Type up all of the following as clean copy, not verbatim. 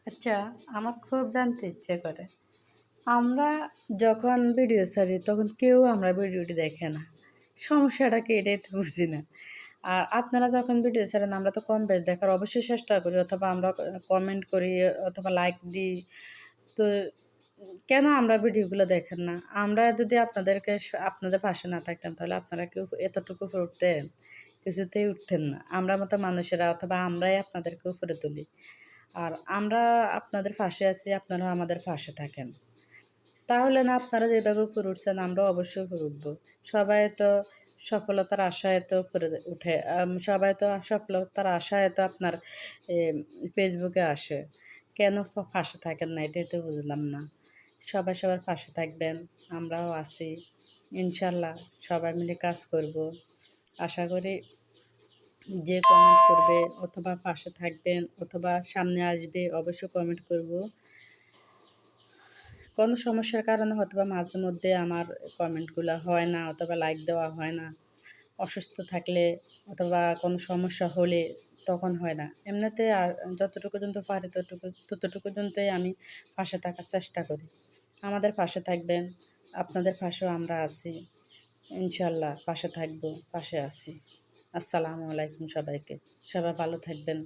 আচ্ছা, আমার খুব জানতে ইচ্ছে করে। আমরা যখন ভিডিও ছাড়ি তখন কেউ আমরা ভিডিওটি দেখে না। সমস্যাটা কি এটাই তো বুঝি না। আর আপনারা যখন ভিডিও ছাড়েন আমরা তো কম বেশ দেখার অবশ্যই চেষ্টা করি অথবা আমরা কমেন্ট করি অথবা লাইক দিই। তো কেন আমরা ভিডিওগুলো দেখেন না? আমরা যদি আপনাদের পাশে না থাকতাম তাহলে আপনারা কেউ এতটুকু উপরে উঠতেন? কিছুতেই উঠতেন না। আমরা মতো মানুষেরা অথবা আমরাই আপনাদেরকে উপরে তুলি। আর আমরা আপনাদের পাশে আছি, আপনারাও আমাদের পাশে থাকেন। তাহলে না আপনারা যেভাবে উপরে উঠছেন আমরাও অবশ্যই উপরে উঠবো। সবাই তো সফলতার আশায় তো উপরে উঠে। সবাই তো সফলতার আশায় তো আপনার ফেসবুকে আসে। কেন পাশে থাকেন না এটাই তো বুঝলাম না। সবাই সবার পাশে থাকবেন, আমরাও আছি। ইনশাল্লাহ সবাই মিলে কাজ করব। আশা করি যে কমেন্ট করবে অথবা পাশে থাকবেন অথবা সামনে আসবে অবশ্যই কমেন্ট করব। কোনো সমস্যার কারণে হয়তোবা মাঝে মধ্যে আমার কমেন্টগুলো হয় না অথবা লাইক দেওয়া হয় না। অসুস্থ থাকলে অথবা কোনো সমস্যা হলে তখন হয় না। এমনিতে আর যতটুকু পর্যন্ত পারি ততটুকু পর্যন্তই আমি পাশে থাকার চেষ্টা করি। আমাদের পাশে থাকবেন, আপনাদের পাশেও আমরা আছি। ইনশাল্লাহ পাশে থাকবো, পাশে আছি। আসসালামু আলাইকুম সবাইকে। সবাই ভালো থাকবেন,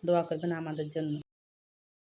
দোয়া করবেন আমাদের জন্য।